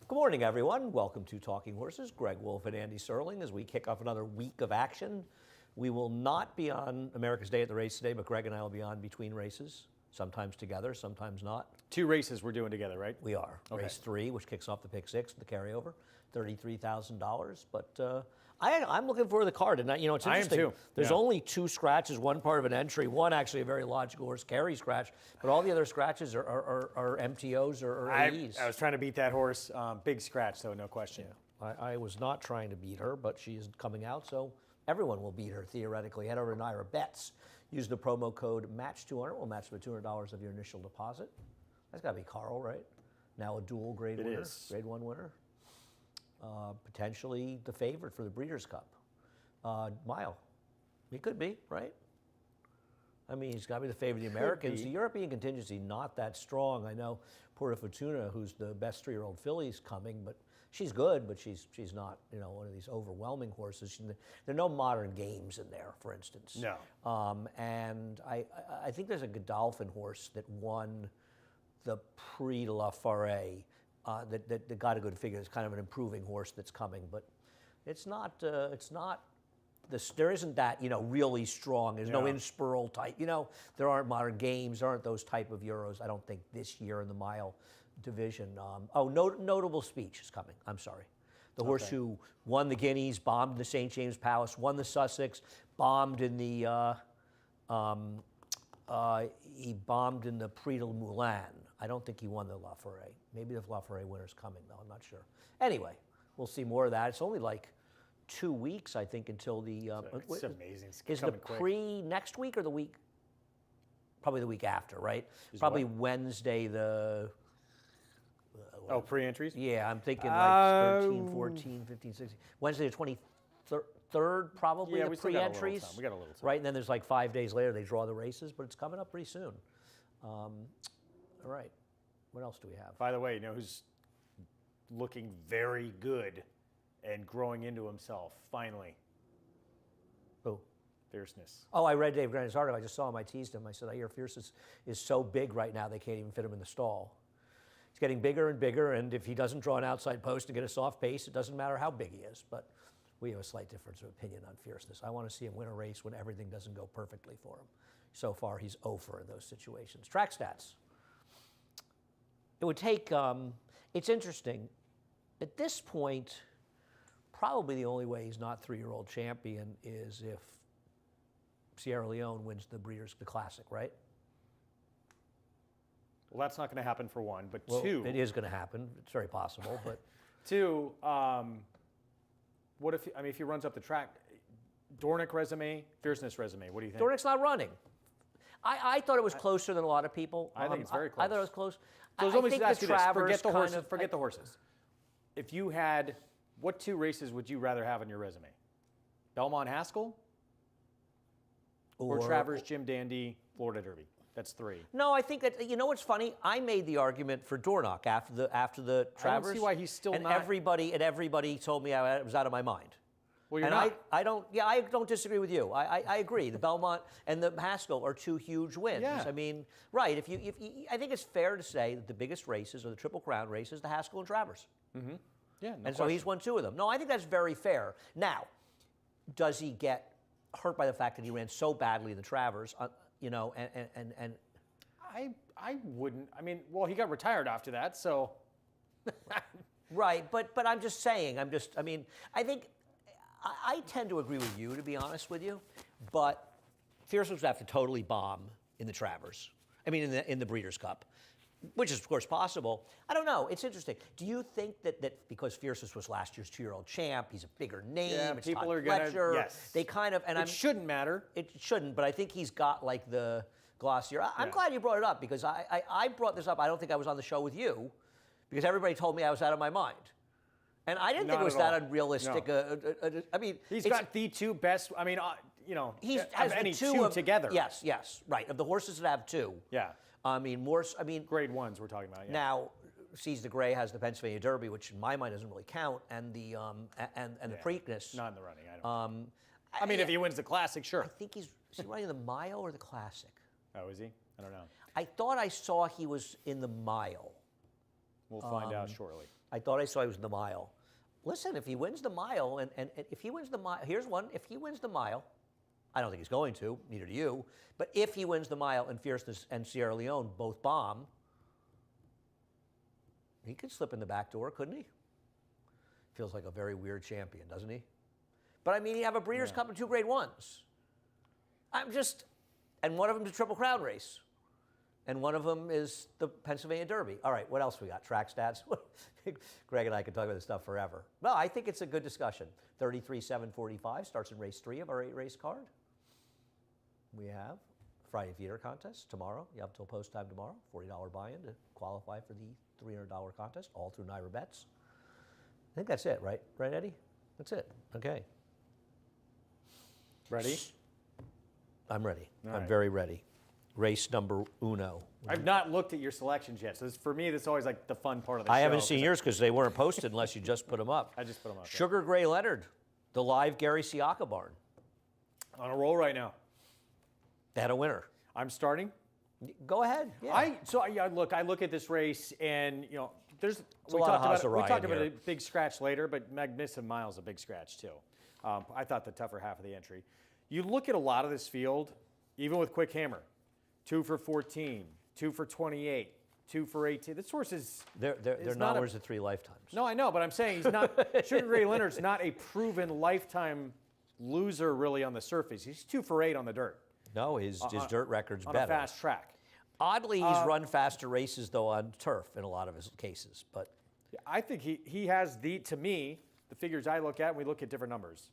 Good morning, everyone. Welcome to Talking Horses. Greg Wolf and Andy Serling as we kick off another week of action. We will not be on America's Day at the Race today, but Greg and I will be on between races, sometimes together, sometimes not. 2 races we're doing together, right? We are. Okay. Race 3, which kicks off the Pick 6, the carryover, $33,000. But I'm looking for the card. And, it's interesting. I am too. There's only 2 scratches, one part of an entry, one actually a very logical horse, Carry scratch, but all the other scratches are MTOs or AEs. I was trying to beat that horse. Big scratch, though, no question. Yeah. I was not trying to beat her, but she is coming out, so everyone will beat her, theoretically. Head over to Naira Bets. Use the promo code MATCH200. We'll match the $200 of your initial deposit. That's got to be Carl, right? Now a dual grade winner, grade 1 winner. Potentially the favorite for the Breeders' Cup. Mile. He could be, right? I mean, he's got to be the favorite of the Americans. The European contingency, not that strong. I know Porta Fortuna, who's the best 3-year-old filly, is coming, but she's good, but she's not, one of these overwhelming horses. There are no modern games in there, for instance. No. And I think there's a Godolphin horse that won the Prix de la Forêt that got a good figure. It's kind of an improving horse that's coming, but it's not. There isn't that really strong. There's no Inspiral type. There aren't modern games. There aren't those type of Euros. I don't think this year in the mile division. Notable Speech is coming. I'm sorry. The horse who won the Guineas, bombed in the St. James Palace, won the Sussex, bombed in the he bombed in the Prix de Moulin. I don't think he won the La Forêt. Maybe the La Forêt winner's coming though. I'm not sure. Anyway, we'll see more of that. It's only like 2 weeks, I think, until the. It's amazing. Is the Prix next week or the week? Probably the week after, right? Probably Wednesday the. Pre-entries? Yeah, I'm thinking like 13, 14, 15, 16. Wednesday the 23rd, probably, the pre-entries. We got a little time. Right, and then there's like 5 days later they draw the races, but it's coming up pretty soon. All right, what else do we have? By the way, who's looking very good and growing into himself, finally? Who? Fierceness. Oh, I read Dave Grant's article. I just saw him. I teased him. I said, I hear Fierceness is so big right now they can't even fit him in the stall. He's getting bigger and bigger, and if he doesn't draw an outside post and get a soft pace, it doesn't matter how big he is. But we have a slight difference of opinion on Fierceness. I want to see him win a race when everything doesn't go perfectly for him. So far, he's 0 for in those situations. Track stats. It would take, it's interesting. At this point, probably the only way he's not 3-year-old champion is if Sierra Leone wins the Classic, right? Well, that's not going to happen for one, but well, 2. It is going to happen. It's very possible, but 2. What if he runs up the track? Dornick resume, Fierceness resume. What do you think? Dornick's not running. I thought it was closer than a lot of people. I think it's very close. I thought it was close. So let me just ask you this. Forget the horses. Forget the horses. If you had, what 2 races would you rather have on your resume? Belmont Haskell or Travers, Jim Dandy, Florida Derby? That's 3. No, I think that, what's funny? I made the argument for Dornock after the Travers. I don't see why he's still not. Everybody told me I was out of my mind. Well, you're not. I don't disagree with you. I agree. The Belmont and the Haskell are 2 huge wins. Yeah. I mean, right. I think it's fair to say that the biggest races are the Triple Crown races, the Haskell and Travers. Mm-hmm. Yeah, no And question. so he's won 2 of them. No, I think that's very fair. Now, does he get hurt by the fact that he ran so badly in the Travers, and I wouldn't. I mean, well, he got retired after that, so. Right, but I'm just saying. I think I tend to agree with you, to be honest with you. But Fierceness would have to totally bomb in the Travers. I mean, in the Breeders' Cup, which is of course possible. I don't know. It's interesting. Do you think that because Fierceness was last year's 2-year-old champ, he's a bigger name? Yeah, it's people Todd are gonna. Fletcher, Yes. They kind of It shouldn't matter. It shouldn't, but I think he's got like the glossier. I'm glad you brought it up because I brought this up. I don't think I was on the show with you because everybody told me I was out of my mind. And I didn't think it was that unrealistic. No. I mean, he's got the 2 best. I mean, he has has any 2 together. Yes, right. Of the horses that have 2. Yeah. I mean, grade 1s we're talking about. Yeah. Now, Seize the Gray has the Pennsylvania Derby, which in my mind doesn't really count, and the Preakness. Not in the running. I mean, if he wins the Classic, sure. I think is he running the Mile or the Classic? Oh, is he? I don't know. I thought I saw he was in the Mile. We'll find out shortly. I thought I saw he was in the mile. Listen, if he wins the mile, and if he wins the mile, here's one. If he wins the mile, I don't think he's going to, neither do you, but if he wins the mile and Fierceness and Sierra Leone both bomb, he could slip in the back door, couldn't he? Feels like a very weird champion, doesn't he? But I mean, you have a Breeders' Cup and 2 Grade 1s. And one of them is a Triple Crown race. And one of them is the Pennsylvania Derby. All right, what else we got? Track stats? Greg and I could talk about this stuff forever. Well, I think it's a good discussion. 33,745 starts in race 3 of our 8-race card. We have Friday Theater Contest tomorrow. You have until post time tomorrow. $40 buy-in to qualify for the $300 contest, all through Naira Bets. I think that's it, right? Right, Eddie? That's it. Okay. Ready? I'm ready. All I'm right. very ready. Race number uno. I've not looked at your selections yet, so this, for me, that's always like the fun part of the show. I haven't seen yours because they weren't posted unless you just put them up. I just put them up. Sugar Gray Leonard, the live Gary Siaka barn. On a roll right now. They had a winner. I'm starting. Go ahead. Yeah. I look at this race, and there's we talked about a big scratch later, but Magnificent Mile's a big scratch too. I thought the tougher half of the entry. You look at a lot of this field, even with Quick Hammer, 2 for 14, 2 for 28, 2 for 18. This horse is they're not winners of 3 lifetimes. No, I know, but I'm saying he's not. Sugar Gray Leonard's not a proven lifetime loser really on the surface. He's 2 for 8 on the dirt. No, his dirt record's on better. A fast track. Oddly, he's run faster races though on turf in a lot of his cases, but I think he has to me, the figures I look at, and we look at different numbers.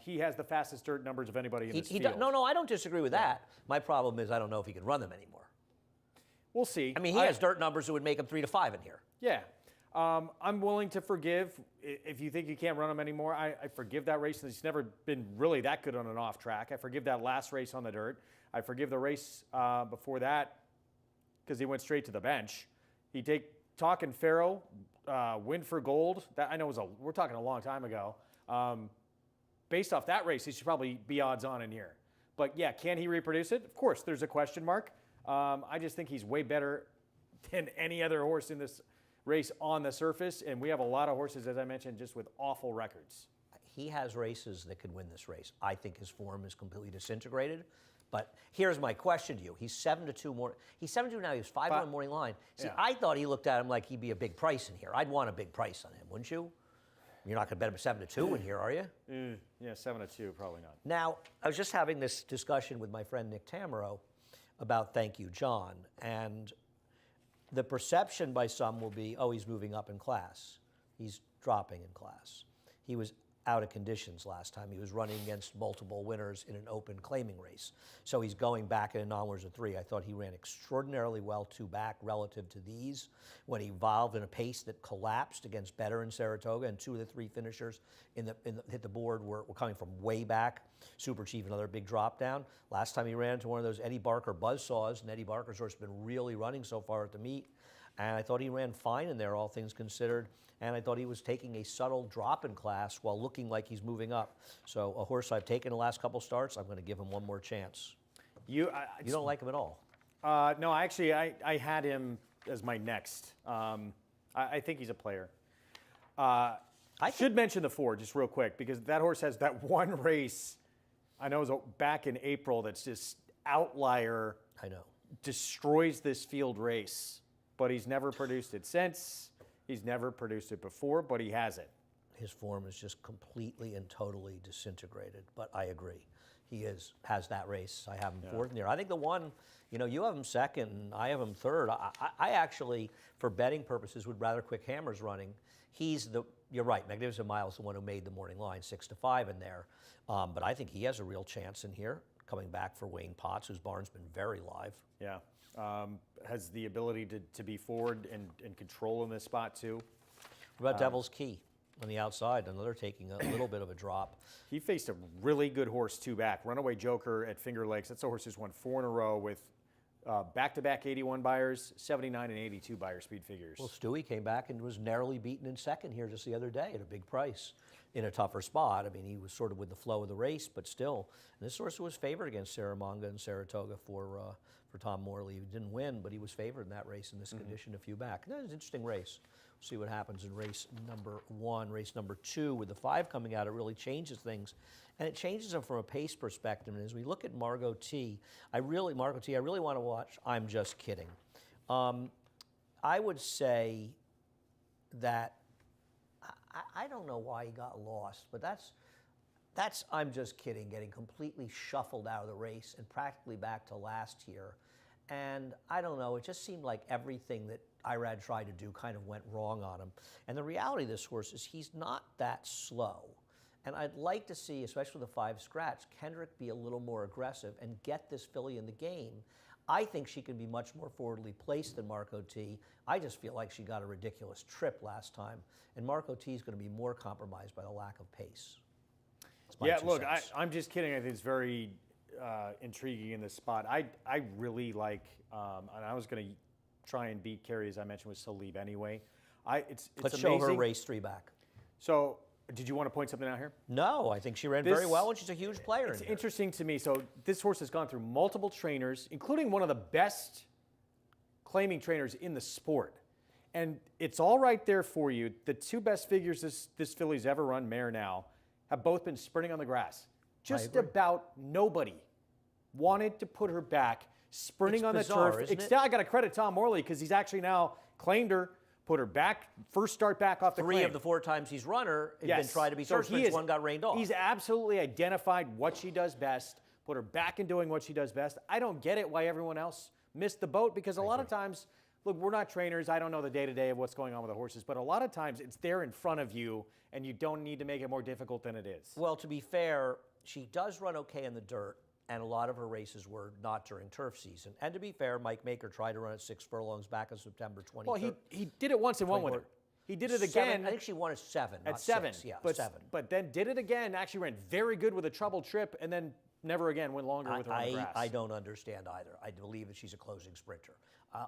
He has the fastest dirt numbers of anybody in this field. No, I don't disagree with that. My problem is I don't know if he can run them anymore. We'll see. I mean, he has dirt numbers that would make him 3 to 5 in here. Yeah. I'm willing to forgive. If you think you can't run him anymore, I forgive that race. He's never been really that good on an off track. I forgive that last race on the dirt. I forgive the race before that because he went straight to the bench. Talking Faro, win for gold. That I know we're talking a long time ago. Based off that race, he should probably be odds on in here. But yeah, can he reproduce it? Of course, there's a question mark. I just think he's way better than any other horse in this race on the surface, and we have a lot of horses, as I mentioned, just with awful records. He has races that could win this race. I think his form is completely disintegrated. But here's my question to you. He's 7-2 more. He's 7-2 now. He was 5-1 morning line. See, yeah. I thought he looked at him like he'd be a big price in here. I'd want a big price on him, wouldn't you? You're not going to bet him 7-2 in here, are you? Yeah, 7-2, probably not. Now, I was just having this discussion with my friend Nick Tamero about Thank You, John, and the perception by some will be, oh, he's moving up in class. He's dropping in class. He was out of conditions last time. He was running against multiple winners in an open claiming race. So he's going back in a non-winners of 3. I thought he ran extraordinarily well 2 back relative to these when he evolved in a pace that collapsed against Better in Saratoga, and 2 of the 3 finishers hit the board were coming from way back. Super Chief, another big drop down. Last time he ran into one of those Eddie Barker buzzsaws, and Eddie Barker's horse has been really running so far at the meet. And I thought he ran fine in there, all things considered. And I thought he was taking a subtle drop in class while looking like he's moving up. So a horse I've taken the last couple starts, I'm going to give him one more chance. You don't like him at all? No, actually, I had him as my next. I think he's a player. I should mention the 4 just real quick, because that horse has that one race, I know it was back in April, that's just outlier. I know. Destroys this field race. But he's never produced it since. He's never produced it before, but he has it. His form is just completely and totally disintegrated, but I agree. He has that race. I have him 4th in there. I think the one, you have him 2nd, and I have him 3rd. I actually, for betting purposes, would rather Quick Hammer's running. You're right, Magnificent Mile's the one who made the morning line, 6 to 5 in there. But I think he has a real chance in here, coming back for Wayne Potts, whose barn's been very live. Yeah. Has the ability to be forward and control in this spot too. What about Devil's Key on the outside? Another taking a little bit of a drop. He faced a really good horse 2 back. Runaway Joker at Finger Lakes. That's a horse who's won 4 in a row with back-to-back 81 buyers, 79 and 82 buyer speed figures. Well, Stewie came back and was narrowly beaten in 2nd here just the other day at a big price in a tougher spot. I mean, he was sort of with the flow of the race, but still. And this horse was favored against Saramonga and Saratoga for Tom Morley. He didn't win, but he was favored in that race in this condition a few back. That was an interesting race. See what happens in race number 1. Race number 2, with the 5 coming out, it really changes things. And it changes them from a pace perspective. And as we look at Margot T, I really want to watch I'm Just Kidding. I would say that I don't know why he got lost, but that's I'm Just Kidding, getting completely shuffled out of the race and practically back to last year. And I don't know, it just seemed like everything that Irad tried to do kind of went wrong on him. And the reality of this horse is he's not that slow. And I'd like to see, especially with the 5 scratch, Kendrick be a little more aggressive and get this filly in the game. I think she can be much more forwardly placed than Marco T. I just feel like she got a ridiculous trip last time. And Marco T is going to be more compromised by the lack of pace. Yeah, look, I'm Just Kidding. I think it's very intriguing in this spot. I really like, and I was going to try and beat Carrie, as I mentioned, with Salib anyway. It's Let's amazing. show her race 3 back. So, did you want to point something out here? No, I think she ran very well, and she's a huge player. It's interesting to me. So, this horse has gone through multiple trainers, including one of the best claiming trainers in the sport. And it's all right there for you. The 2 best figures this filly's ever run, mare now, have both been sprinting on the grass. Just about nobody wanted to put her back sprinting on the turf. I got to credit Tom Morley because he's actually now claimed her, put her back, first start back off the 3 of the 4 times he's run her, has been tried to be searched, so 1 got rained off. He's absolutely identified what she does best, put her back in doing what she does best. I don't get it why everyone else missed the boat because a lot of times, look, we're not trainers. I don't know the day-to-day of what's going on with the horses, but a lot of times it's there in front of you and you don't need to make it more difficult than it is. Well, to be fair, she does run okay in the dirt, and a lot of her races were not during turf season. And to be fair, Mike Maker tried to run at 6 furlongs back in September 23rd. Well, he did it once and won with her. He did it again. I think she won at 7, at not 7. 6. Yeah, but, 7. But then did it again, actually ran very good with a trouble trip, and then never again went longer with her on the grass. I don't understand either. I believe that she's a closing sprinter.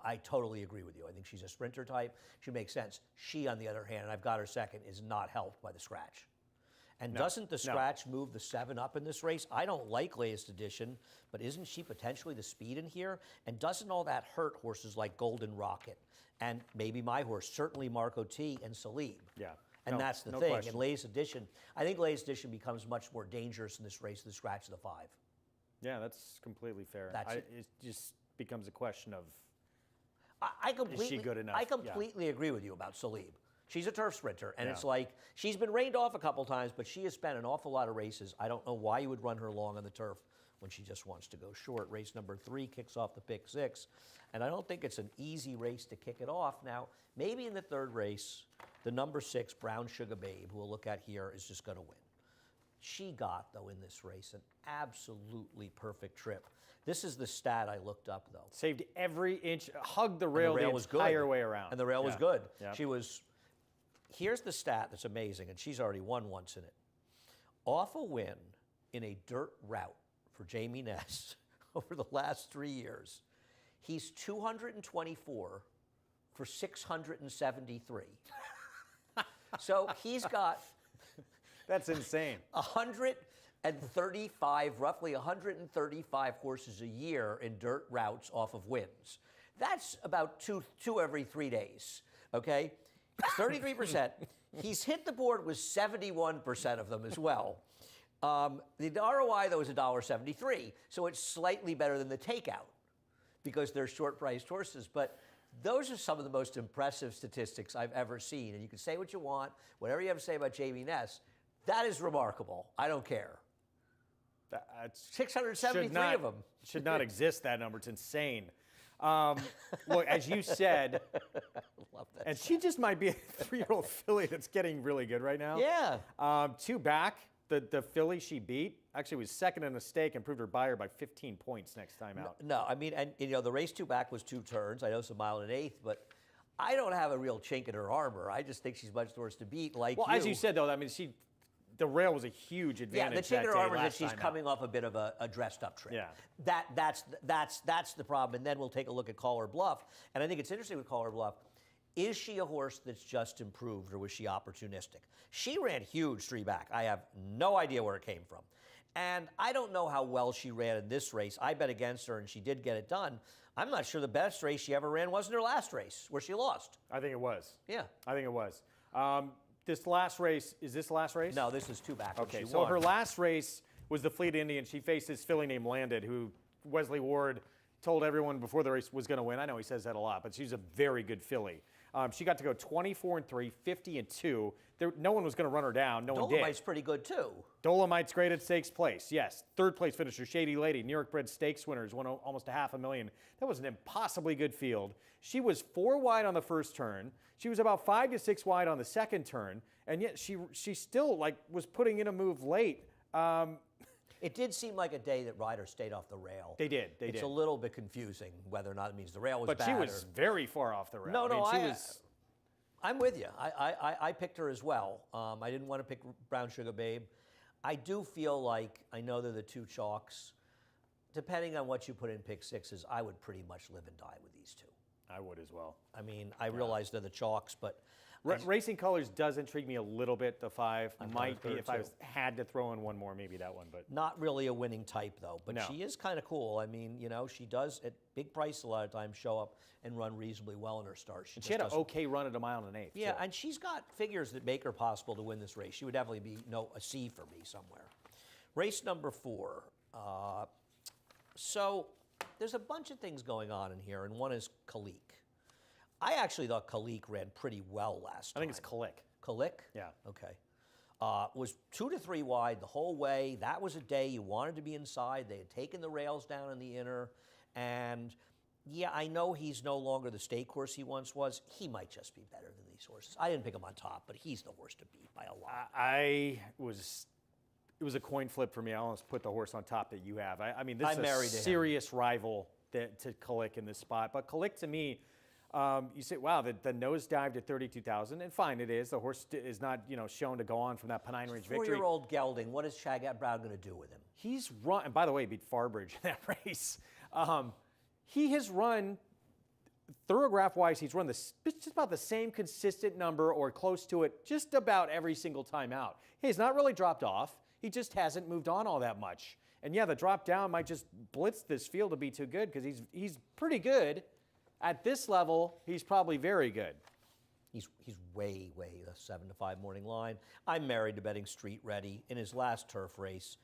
I totally agree with you. I think she's a sprinter type. She makes sense. She, on the other hand, and I've got her second, is not helped by the scratch. And doesn't the scratch move the 7 up in this race? I don't like latest edition, but isn't she potentially the speed in here? And doesn't all that hurt horses like Golden Rocket and maybe my horse, certainly Marco T and Salib? Yeah. And that's the thing. Question. And latest edition, I think latest edition becomes much more dangerous in this race than the scratch of the 5. Yeah, that's completely fair. It just becomes a question of is she good enough? I completely agree with you about Salib. She's a turf sprinter, and it's like she's been rained off a couple times, but she has spent an awful lot of races. I don't know why you would run her long on the turf when she just wants to go short. Race number 3 kicks off the pick 6, and I don't think it's an easy race to kick it off. Now, maybe in the 3rd race, the number 6, Brown Sugar Babe, who we'll look at here, is just going to win. She got, though, in this race, an absolutely perfect trip. This is the stat I looked up, though. Saved every inch, hugged the rail the entire way around. And the rail was good. Yeah. She was... Here's the stat that's amazing, and she's already won once in it. Off a win in a dirt route for Jamie Ness over the last 3 years, he's 224 for 673. So he's got... That's insane. 135, roughly 135 horses a year in dirt routes off of wins. That's about two every 3 days, okay? 33%. He's hit the board with 71% of them as well. The ROI, though, is $1.73, so it's slightly better than the takeout because they're short-priced horses. But those are some of the most impressive statistics I've ever seen. And you can say what you want, whatever you have to say about Jamie Ness. That is remarkable. I don't care. That's 673 of them. Should not exist, that number. It's insane. Look, as you said, love that and she just might be a 3-year-old filly that's getting really good right now. Yeah. 2 back, the filly she beat actually was second in a stake and proved her buyer by 15 points next time out. No, I mean, and the race 2 back was 2 turns. I know it's a mile and an eighth, but I don't have a real chink in her armor. I just think she's much worse to beat. Like well, as you said though, I mean, the rail was a huge advantage. Yeah, the chink in her armor is that she's coming off a bit of a dressed-up trip. Yeah. That's the problem. And then we'll take a look at Caller Bluff. And I think it's interesting with Caller Bluff. Is she a horse that's just improved, or was she opportunistic? She ran huge 3 back. I have no idea where it came from. And I don't know how well she ran in this race. I bet against her, and she did get it done. I'm not sure the best race she ever ran wasn't her last race, where she lost. I think it was. Yeah. I think it was. This last race, is this the last race? No, this is two back. Okay, so her last race was the Fleet Indian. She faced this filly named Landed, who Wesley Ward told everyone before the race was going to win. I know he says that a lot, but she's a very good filly. She got to go 24-3, 50-2. No one was going to run her down. No one did. Dolomite's pretty good, too. Dolomite's great at stakes place, yes. Third place finisher, Shady Lady, New York bred stakes winners, won almost $500,000. That was an impossibly good field. She was 4 wide on the first turn. She was about 5 to 6 wide on the second turn, and yet she still was putting in a move late. It did seem like a day that riders stayed off the rail. They did. It's a little bit confusing whether or not it means the rail was but bad. She was very far off the rail. No, I mean, I'm with you. I picked her as well. I didn't want to pick Brown Sugar Babe. I do feel like, I know they're the two chalks. Depending on what you put in pick sixes, I would pretty much live and die with these two. I would as well. I mean, I realize they're the chalks, but Racing Colors does intrigue me a little bit. The 5 I've might be, got a if third, I too. had to throw in one more, maybe that one. But not really a winning type, though. But No. she is kind of cool. I mean, she does, at big price a lot of times, show up and run reasonably well in her start. she had an okay run at a mile and an eighth. Yeah, too. and she's got figures that make her possible to win this race. She would definitely be a C for me somewhere. Race number 4. So there's a bunch of things going on in here, and one is Kalik. I actually thought Kalik ran pretty well last time. I think it's Kalik. Kalik? Yeah. Okay. Was 2 to 3 wide the whole way. That was a day you wanted to be inside. They had taken the rails down in the inner. And yeah, I know he's no longer the stake horse he once was. He might just be better than these horses. I didn't pick him on top, but he's the horse to beat by a lot. It was a coin flip for me. I almost put the horse on top that you have. I mean, this is a married to him. serious rival to Kalik in this spot. But Kalik, to me, you say, wow, the nose dived at 32,000, and fine, it is. The horse is not, shown to go on from that Pennine Ridge victory. 4-year-old gelding. What is Shagat Brown going to do with him? He's run, and by the way, he beat Farbridge in that race. He has run, thoroughgraph-wise, he's run just about the same consistent number or close to it just about every single time out. He's not really dropped off. He just hasn't moved on all that much. And yeah, the drop down might just blitz this field to be too good because he's pretty good. At this level, he's probably very good. He's way the 7 to 5 morning line. I'm married to betting Street Ready. In his last turf race,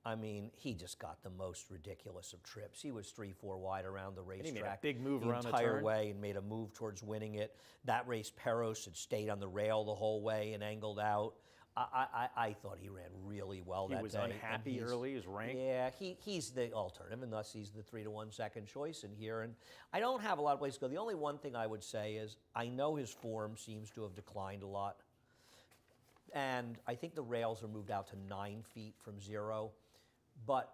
I mean, he just got the most ridiculous of trips. He was 3-4 wide around the racetrack. He made a big move around the entire turn. way and made a move towards winning it. That race, Peros had stayed on the rail the whole way and angled out. I thought he ran really well that day. He was unhappy early, his rank. Yeah, he's the alternative, and thus he's the 3 to 1 second choice in here. And I don't have a lot of ways to go. The only one thing I would say is I know his form seems to have declined a lot. And I think the rails are moved out to 9 feet from 0. But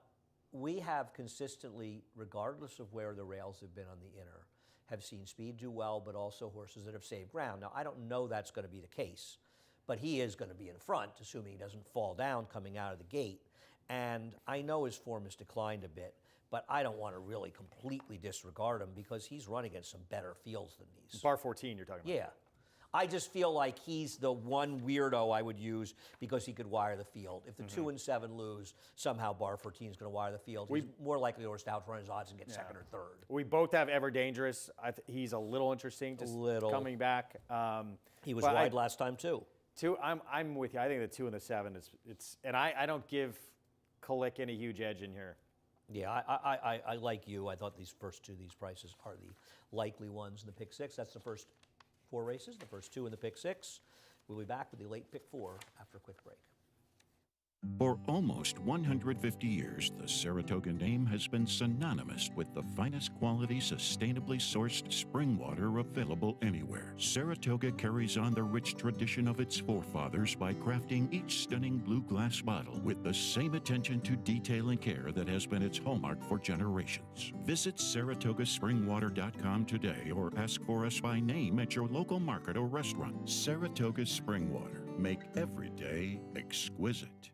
we have consistently, regardless of where the rails have been on the inner, have seen speed do well, but also horses that have saved ground. Now, I don't know that's going to be the case, but he is going to be in front, assuming he doesn't fall down coming out of the gate. And I know his form has declined a bit, but I don't want to really completely disregard him because he's run against some better fields than these. Bar 14 you're talking about. Yeah. I just feel like he's the one weirdo I would use because he could wire the field. If the 2 and 7 lose, somehow Bar 14 is going to wire the field. He's more likely to outrun his odds and get second or third. We both have Ever Dangerous. He's a little interesting, just coming back. He was wide last time too. I'm with you. I think the 2 and the 7 and I don't give Kalik any huge edge in here. Yeah, I like you. I thought these first 2, these prices are the likely ones in the pick 6. That's the first 4 races, the first 2 in the pick 6. We'll be back with the late pick 4 after a quick break. For almost 150 years, the Saratoga name has been synonymous with the finest quality, sustainably sourced spring water available anywhere. Saratoga carries on the rich tradition of its forefathers by crafting each stunning blue glass bottle with the same attention to detail and care that has been its hallmark for generations. Visit SaratogaSpringwater.com today or ask for us by name at your local market or restaurant. Saratoga Spring Water. Make every day exquisite.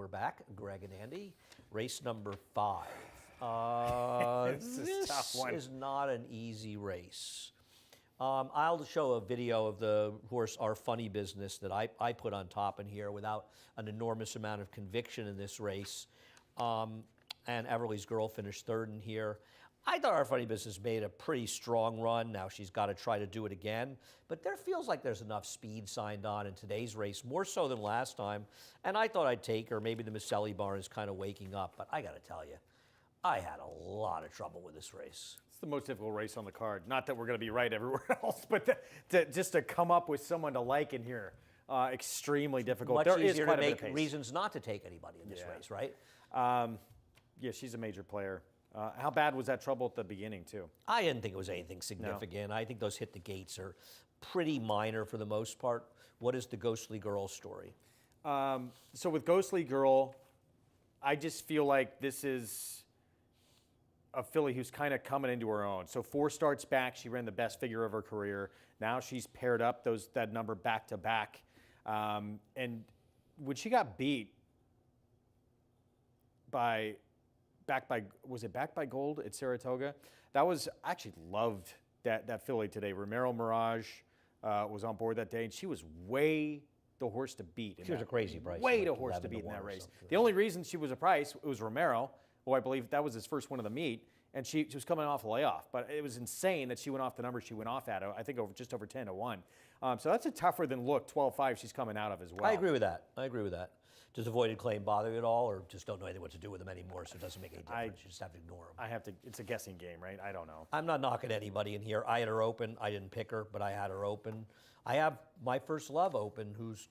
back, Greg and Andy. Race number 5. This is a tough one. Is not an easy race. I'll show a video of the horse, Our Funny Business, that I put on top in here without an enormous amount of conviction in this race. And Everly's Girl finished 3rd in here. I thought Our Funny Business made a pretty strong run. Now she's got to try to do it again. But there feels like there's enough speed signed on in today's race, more so than last time. And I thought I'd take her. Maybe the Misselli barn is kind of waking up. But I got to tell you, I had a lot of trouble with this race. It's the most difficult race on the card. Not that we're going to be right everywhere else, but just to come up with someone to like in here, extremely difficult. Much There is easier quite to a bit make of pace. reasons not to take anybody in this Yeah. race, right? Yeah, she's a major player. How bad was that trouble at the beginning, too? I didn't think it was anything significant. I think those hit the gates are pretty minor for the most part. What is the Ghostly Girl story? So with Ghostly Girl, I just feel like this is a filly who's kind of coming into her own. So 4 starts back, she ran the best figure of her career. Now she's paired up that number back to back. And when she got beat was it Back by Gold at Saratoga? That was, I actually loved that filly today. Romero Mirage was on board that day, and she was way the horse to beat. She was a crazy price. Way like the horse to 11 beat in one that or race. something. The only reason she was a price, it was Romero, who I believe that was his first win of the meet, and she was coming off a layoff. But it was insane that she went off the number she went off at, I think just over 10 to 1. So that's a tougher than look 12-5 she's coming out of as well. I agree with that. Does avoided claim bother you at all, or just don't know anything what to do with them anymore, so it doesn't make any difference? You just have to ignore them. It's a guessing game, right? I don't know. I'm not knocking anybody in here. I had her open. I didn't pick her, but I had her open. I have my First Love open, who's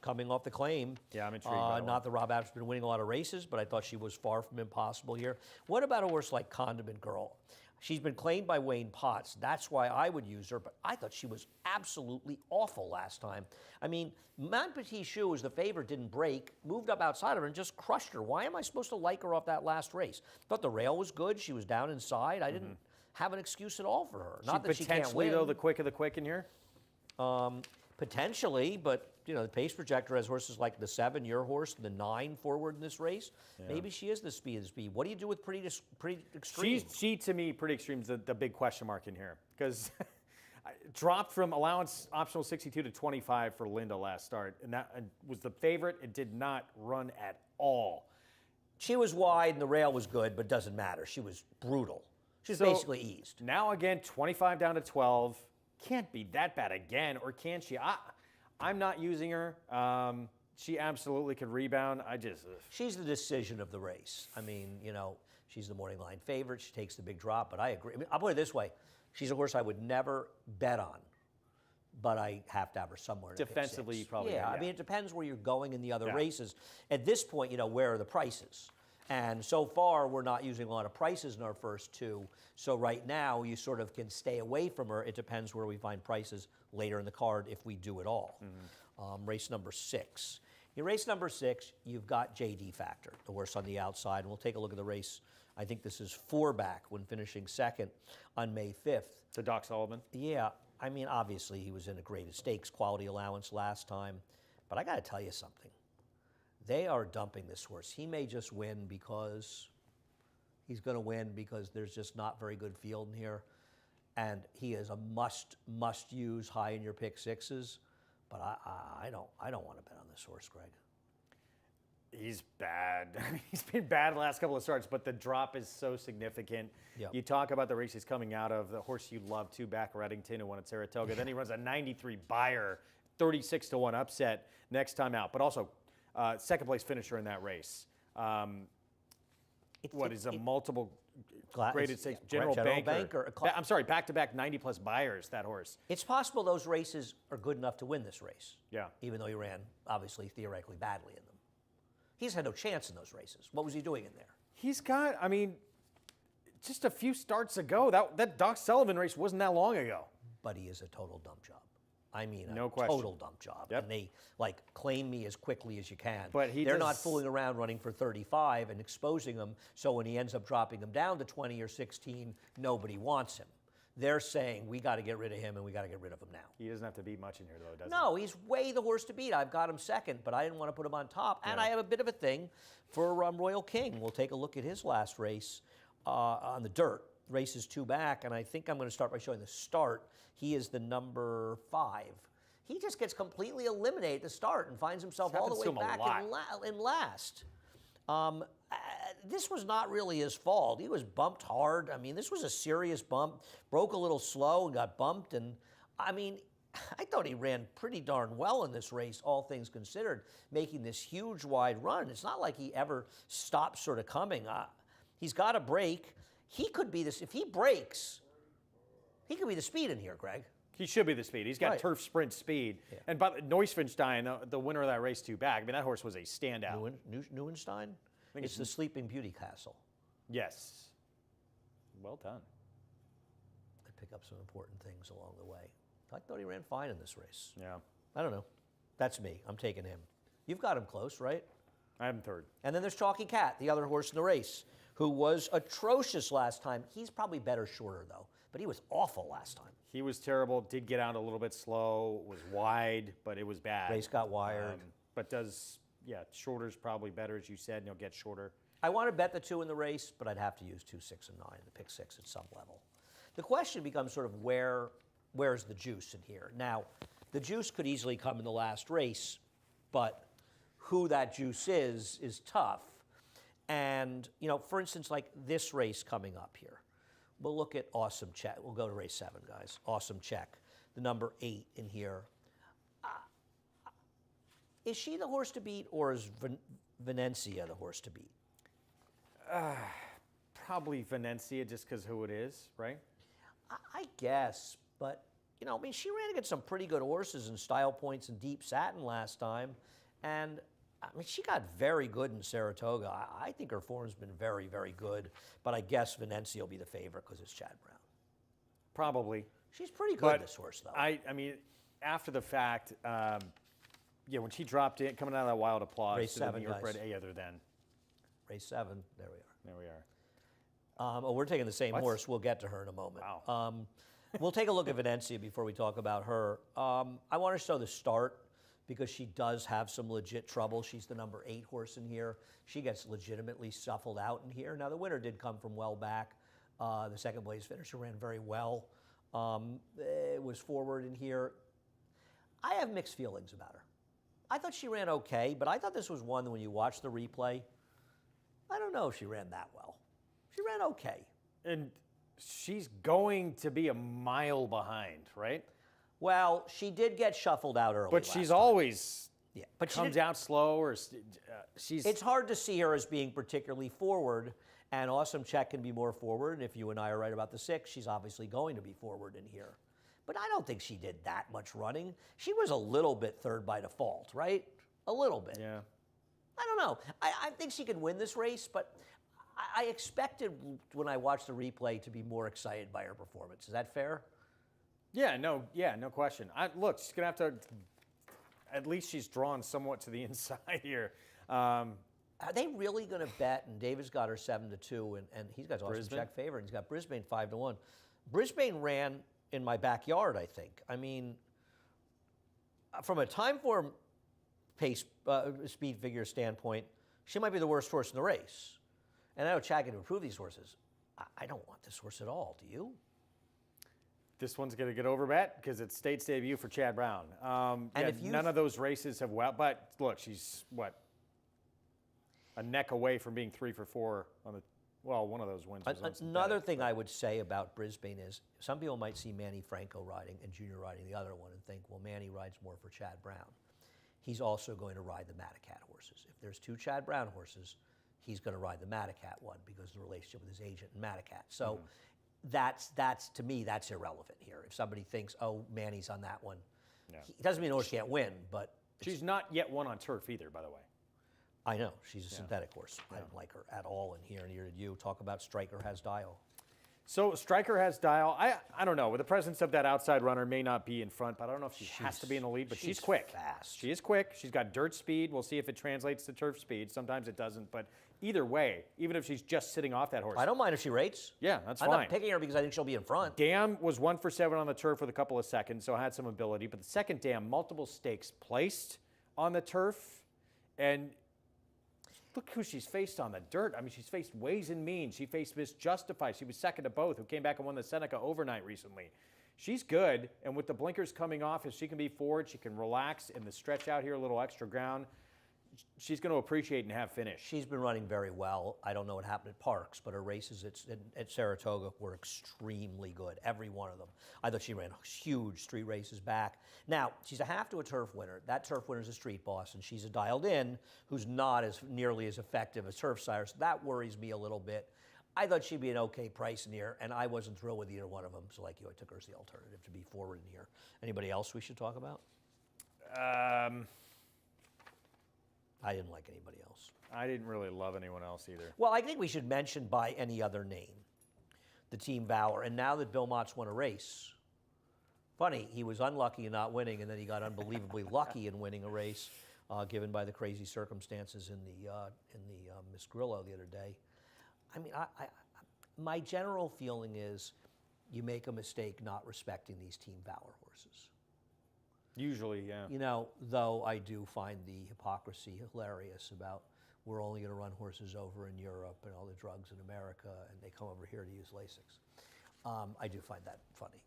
coming off the claim. Yeah, I'm intrigued by that Not that Rob App's been winning a lot of races, but I thought she was far from impossible here. What about a horse like Condiment Girl? She's been claimed by Wayne Potts. That's why I would use her, but I thought she was absolutely awful last time. I mean, Mont Petit Choux, as the favorite, didn't break, moved up outside of her and just crushed her. Why am I supposed to like her off that last race? Thought the rail was good. She was down inside. I didn't have an excuse at all for her. Not that she can't potentially, win. though, the quick of the quick in here? Potentially, but the pace projector has horses like the 7, your horse, the 9 forward in this race. Yeah. Maybe she is the speed of the speed. What do you do with Pretty Extreme? She to me, Pretty Extreme's the big question mark in here, because dropped from allowance optional 62 to 25 for Linda last start, and that was the favorite. It did not run at all. She was wide and the rail was good, but doesn't matter. She was brutal. She was basically eased. Now again, 25 down to 12. Can't be that bad again, or can she? I'm not using her. She absolutely could rebound. She's the decision of the race. I mean, she's the morning line favorite. She takes the big drop, but I agree. I mean, I'll put it this way. She's a horse I would never bet on, but I have to have her somewhere. Defensively, you probably yeah. would, I mean, it depends where you're going in the other races. At this point, where are the prices? And so far, we're not using a lot of prices in our first 2. So right now, you sort of can stay away from her. It depends where we find prices later in the card, if we do at all. Race number 6. In race number 6, you've got JD Factor, the horse on the outside. And we'll take a look at the race. I think this is 4 back when finishing 2nd on May 5th. To Doc Sullivan? Yeah. I mean, obviously, he was in a great stakes quality allowance last time. But I got to tell you something. They are dumping this horse. He may just win because he's going to win because there's just not very good field in here. And he is a must use high in your pick 6s. But I don't want to bet on this horse, Greg. He's bad. He's been bad the last couple of starts, but the drop is so significant. Yep. You talk about the race he's coming out of, the horse you love, 2 back Reddington, who won at Saratoga. Then he runs a 93 Buyer, 36 to 1 upset next time out. But also, second place finisher in that race. Multiple graded stakes? General Banker. I'm sorry, back-to-back 90-plus Buyers, that horse. It's possible those races are good enough to win this race. Yeah. Even though he ran, obviously, theoretically badly in them. He's had no chance in those races. What was he doing in there? He's got, just a few starts ago, that Doc Sullivan race wasn't that long ago. But he is a total dump job. I mean, no question. Total dump job. Yep. And they, claim me as quickly as you can. But they're not fooling around running for 35 and exposing him, so when he ends up dropping him down to 20 or 16, nobody wants him. they're saying we got to get rid of him and we got to get rid of him now. He doesn't have to beat much in here, though, does he? No, he's way the horse to beat. I've got him second, but I didn't want to put him on top. And I have a bit of a thing for Royal King. We'll take a look at his last race on the dirt. Race is 2 back, and I think I'm going to start by showing the start. He is the number 5. He just gets completely eliminated at the start and finds himself all the way back in last. This was not really his fault. He was bumped hard. I mean, this was a serious bump. Broke a little slow and got bumped. And, I mean, I thought he ran pretty darn well in this race, all things considered, making this huge wide run. It's not like he ever stopped sort of coming. He's got a break. He could be this. If he breaks, he could be the speed in here, Greg. He should be the speed. He's got turf sprint speed. Yeah. And by Neuschwanstein, the winner of that race 2 back, I mean, that horse was a standout. Neuschwanstein? It's the Sleeping Beauty Castle. Yes. Well done. I pick up some important things along the way. I thought he ran fine in this race. Yeah. I don't know. That's me. I'm taking him. You've got him close, right? I have him 3rd. And then there's Chalky Cat, the other horse in the race, who was atrocious last time. He's probably better shorter, though. But he was awful last time. He was terrible. Did get out a little bit slow. Was wide, but it was bad. Race got wired. But shorter's probably better, as you said, and he'll get shorter. I want to bet the 2 in the race, but I'd have to use 2, 6, and 9 to pick 6 at some level. The question becomes sort of where's the juice in here? Now, the juice could easily come in the last race, but who that juice is tough. And, for instance, like this race coming up here. We'll look at Awesome Check. We'll go to race 7, guys. Awesome Check, the number 8 in here. Is she the horse to beat, or is Venencia the horse to beat? Probably Venencia, just because who it is, right? I guess, but, she ran against some pretty good horses in Style Points and Deep Satin last time, and she got very good in Saratoga. I think her form's been very, very good, but I guess Venencia will be the favorite because it's Chad Brown. Probably. She's pretty good, this horse, though. I mean, after the fact, when she dropped in, coming out of that Wild Applause, race 7, New York guys. Bred A other than. Race 7, there we are. There we are. We're taking the same horse. We'll get to her in a moment. Wow. We'll take a look at Venencia before we talk about her. I want to show the start, because she does have some legit trouble. She's the number 8 horse in here. She gets legitimately shuffled out in here. Now, the winner did come from well back. The second place finisher ran very well. It was forward in here. I have mixed feelings about her. I thought she ran okay, but I thought this was one that when you watch the replay, I don't know if she ran that well. She ran okay. And she's going to be a mile behind, right? Well, she did get shuffled out early. But she's always but comes out slow, or she's. It's hard to see her as being particularly forward, and Awesome Check can be more forward. And if you and I are right about the 6, she's obviously going to be forward in here. But I don't think she did that much running. She was a little bit 3rd by default, right? A little bit. Yeah. I don't know. I think she can win this race, but I expected when I watched the replay to be more excited by her performance. Is that fair? Yeah, no question. Look, she's going to have to, at least she's drawn somewhat to the inside here. Are they really going to bet? And David's got her 7-2, and he's got Awesome Check favorite. And he's got Brisbane 5-1. Brisbane ran in my backyard, I think. I mean, from a time form pace, speed figure standpoint, she might be the worst horse in the race. And I know Chad can improve these horses. I don't want this horse at all. Do you? This one's going to get over bet because it's state's debut for Chad Brown. None of those races have but look, she's a neck away from being 3 for 4 on the. Well, one of those wins was another thing I would say about Brisbane is some people might see Manny Franco riding and Junior riding the other one and think, well, Manny rides more for Chad Brown. He's also going to ride the Matacat horses. If there's 2 Chad Brown horses, he's going to ride the Matacat one because of the relationship with his agent and Matacat. So that's to me, that's irrelevant here. If somebody thinks, oh, Manny's on that one, it doesn't mean the horse can't win, but she's not yet won on turf either, by the way. I know. She's a synthetic horse. I don't like her at all in here, and neither did you. Talk about Striker has dial. So Stryker has dial. I don't know. With the presence of that outside runner, may not be in front, but I don't know if she has to be in the lead. But she's quick. Fast. She is quick. She's got dirt speed. We'll see if it translates to turf speed. Sometimes it doesn't. But either way, even if she's just sitting off that horse, I don't mind if she rates. yeah, that's I'm fine. not picking her because I think she'll be in front. Dam was 1 for 7 on the turf with a couple of seconds, so had some ability. But the second Dam, multiple stakes placed on the turf, and look who she's faced on the dirt. I mean, she's faced Ways and Means. She faced Miss Justify. She was second to both, who came back and won the Seneca overnight recently. She's good, and with the blinkers coming off, if she can be forward, she can relax in the stretch out here, a little extra ground. She's going to appreciate and have finish. She's been running very well. I don't know what happened at Parks, but her races at Saratoga were extremely good, every one of them. I thought she ran huge street races back. Now, she's a half to a turf winner. That turf winner's a street boss, and she's a dialed in who's not as nearly as effective as Turf Sire, so that worries me a little bit. I thought she'd be an okay price in here, and I wasn't thrilled with either one of them, so like you, I took her as the alternative to be forward in here. Anybody else we should talk about? I didn't like anybody else. I didn't really love anyone else either. Well, I think we should mention by any other name the Team Valor. And now that Bill Mott's won a race, funny, he was unlucky in not winning, and then he got unbelievably lucky in winning a race, given by the crazy circumstances in the Miss Grillo the other day. I mean, my general feeling is you make a mistake not respecting these Team Valor horses. Usually, yeah. You know, though I do find the hypocrisy hilarious about we're only going to run horses over in Europe and all the drugs in America, and they come over here to use Lasix. I do find that funny.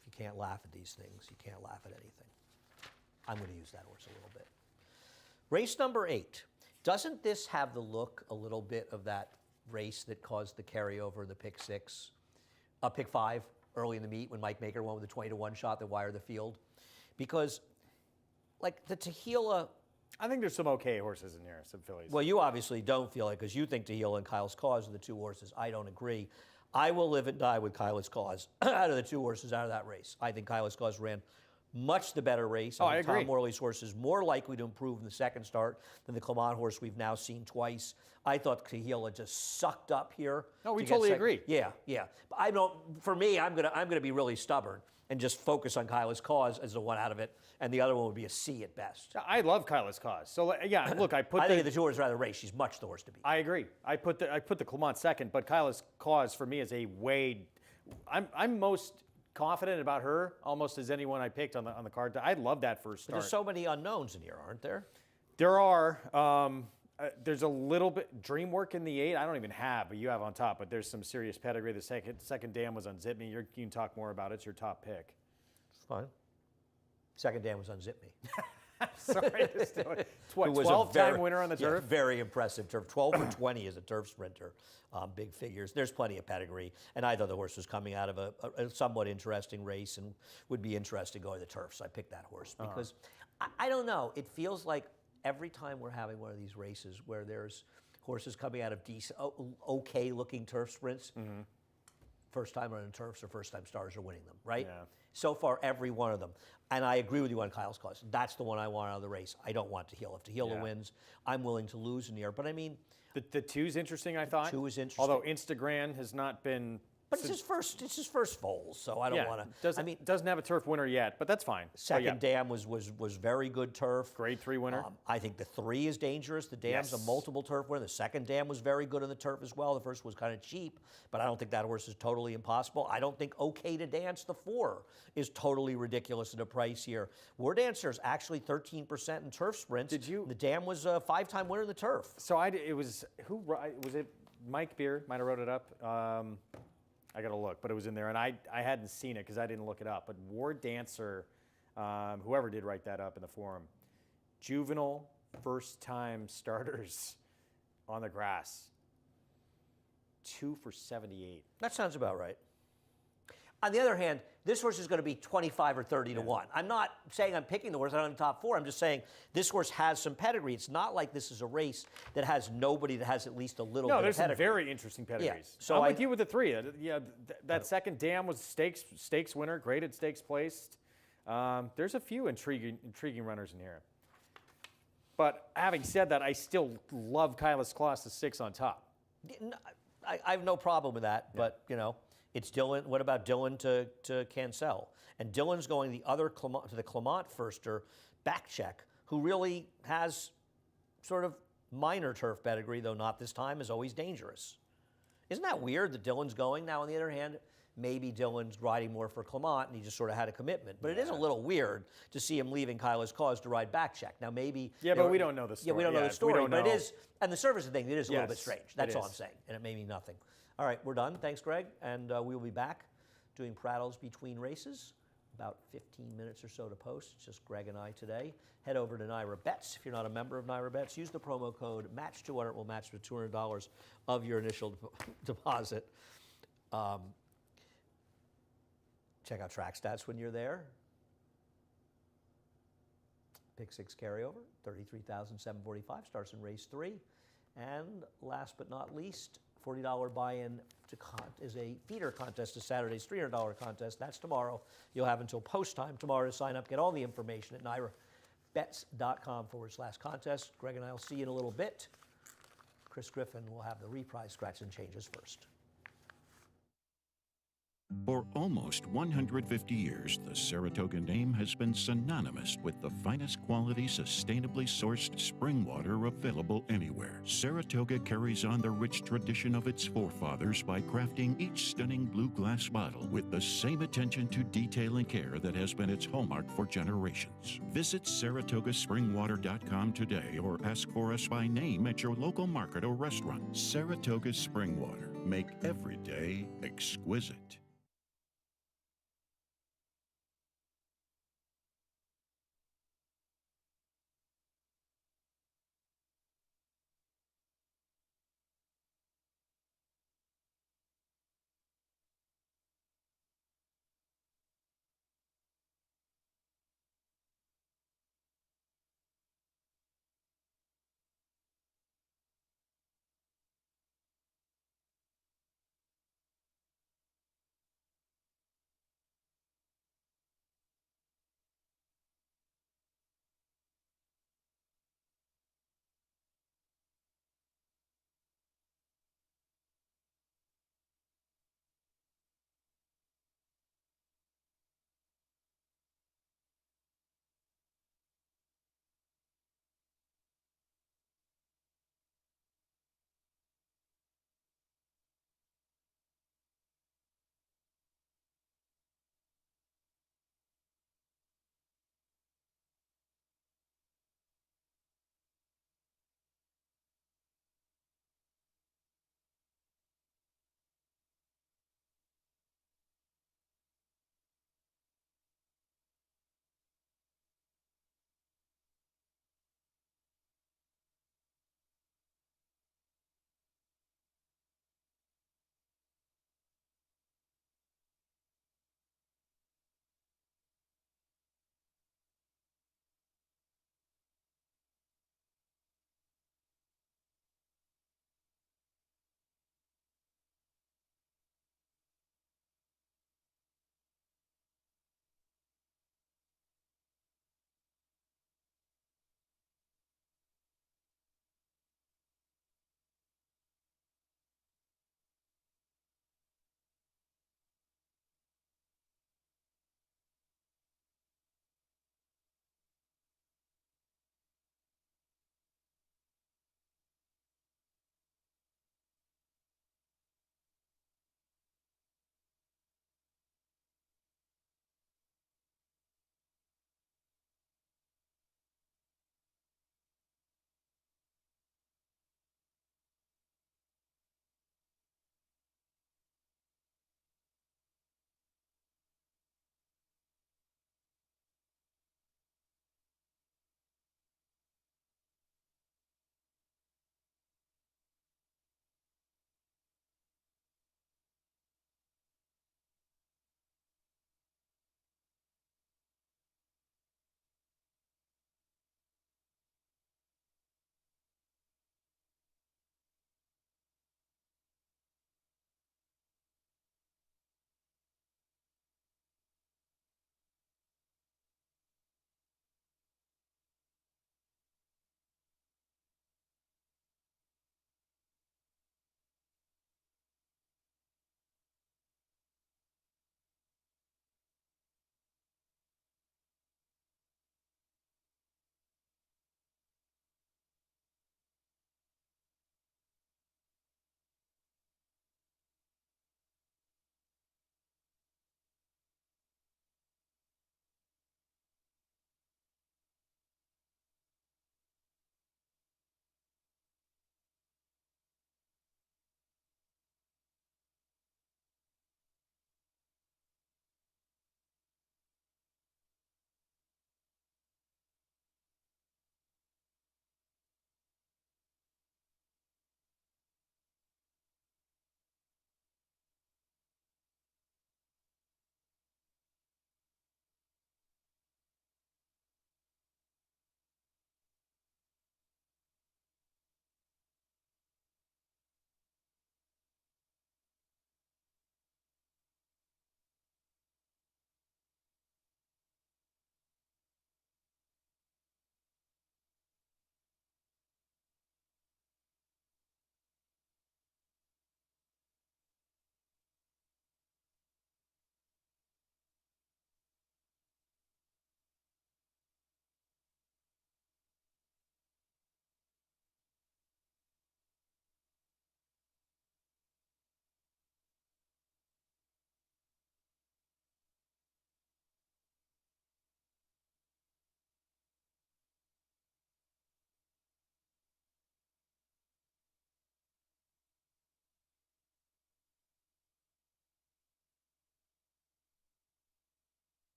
If you can't laugh at these things, you can't laugh at anything. I'm going to use that horse a little bit. Race number 8. Doesn't this have the look a little bit of that race that caused the carryover, the pick 5 early in the meet when Mike Maker won with a 20-to-1 shot that wired the field? Because, like, the Tehila... I think there's some okay horses in here, some fillies. Well, you obviously don't feel it because you think Tehila and Kyle's Cause are the two horses. I don't agree. I will live and die with Kyle's Cause out of the two horses out of that race. I think Kyle's Cause ran much the better race. I think agree. Tom Morley's horse is more likely to improve in the second start than the Clement horse we've now seen twice. I thought Tehila just sucked up here. No, we to get totally second. agree. Yeah, yeah. But I don't. For me, I'm gonna be really stubborn and just focus on Kyle's Cause as the one out of it, and the other one would be a C at best. I love Kyla's Cause. So yeah, look, I put. I think the two horses rather race. She's much the horse to beat. I agree. I put the Clement second, but Kyla's Cause for me is a way. I'm most confident about her almost as anyone I picked on the card. I love that first But start. there's so many unknowns in here, aren't there? There are. There's a little bit dream work in the 8. I don't even have, but you have on top. But there's some serious pedigree. The second Dam was Unzip Me. You can talk more about it. It's your top pick. It's fine. Second Dam was Unzip Me. Sorry, it's what, Who was a 12-time very- winner on the yeah, turf? very impressive turf. 12 for 20 as a turf sprinter. Big figures. There's plenty of pedigree. And I thought the horse was coming out of a somewhat interesting race and would be interesting going to the turf. So I picked that horse because I don't know. It feels like every time we're having one of these races where there's horses coming out of decent, okay-looking turf sprints, first time running turfs or first time stars are winning them, right? Yeah. So far, every one of them. And I agree with you on Kyle's Cause. That's the one I want out of the race. I don't want Tehila. If Tehila wins, I'm willing to lose in here. But I mean, The 2's interesting, I thought. 2 is interesting. Although Instagram has not been. but it's his first foals, so I don't want to. Doesn't have a turf winner yet, but that's fine. Second Dam was very good turf. Grade 3 winner. I think the 3 is dangerous. The Dam's Yes. a multiple turf winner. The second Dam was very good on the turf as well. The first was kind of cheap, but I don't think that horse is totally impossible. I don't think Okay to Dance, the 4, is totally ridiculous at a price here. War Dancer's actually 13% in turf sprints. Did you- The Dam was a 5-time winner in the turf. So it was was it? Mike Beer might have wrote it up. I got to look, but it was in there, and I hadn't seen it because I didn't look it up. But War Dancer, whoever did write that up in the forum, juvenile first-time starters on the grass, 2 for 78. That sounds about right. On the other hand, this horse is going to be 25 or 30 to 1. I'm not saying I'm picking the horse out of the top 4. I'm just saying this horse has some pedigree. It's not like this is a race that has nobody that has at least a little bit of No, there's some pedigree. very interesting pedigrees. Yeah, so I'm with you with the 3. That second Dam was stakes winner, graded stakes placed. There's a few intriguing runners in here. But having said that, I still love Kyla's Cause, the 6 on top. I have no problem with that, but, you know, It's Dylan. What about Dylan to Cancel? And Dylan's going the other to the Clement firster back check, who really has sort of minor turf pedigree, though not this time, is always dangerous. Isn't that weird that Dylan's going? Now, on the other hand, maybe Dylan's riding more for Clement and he just sort of had a commitment. But it is a little weird to see him leaving Kyla's Cause to ride back check. Now, maybe. Yeah, but we don't know the story. Yeah, we don't know the story. But know. it is, and the service thing, it is a little bit Yes, strange. That's it all I'm is. saying. And it may mean nothing. All right, we're done. Thanks, Greg. And we will be back doing prattles between races. About 15 minutes or so to post. It's just Greg and I today. Head over to Naira Bets. If you're not a member of Naira Bets, use the promo code MATCH200. We'll match with $200 of your initial deposit. Check out track stats when you're there. Pick 6 carryover, 33,745, starts in race 3. And last but not least, $40 buy-in is a feeder contest to Saturday's $300 contest. That's tomorrow. You'll have until post time tomorrow to sign up. Get all the information at nairabets.com/contest. Greg and I will see you in a little bit. Chris Griffin will have the reprise scratch and changes first. For almost 150 years, the Saratoga name has been synonymous with the finest quality, sustainably sourced spring water available anywhere. Saratoga carries on the rich tradition of its forefathers by crafting each stunning blue glass bottle with the same attention to detail and care that has been its hallmark for generations. Visit SaratogaSpringwater.com today or ask for us by name at your local market or restaurant. Saratoga Spring Water. Make every day exquisite.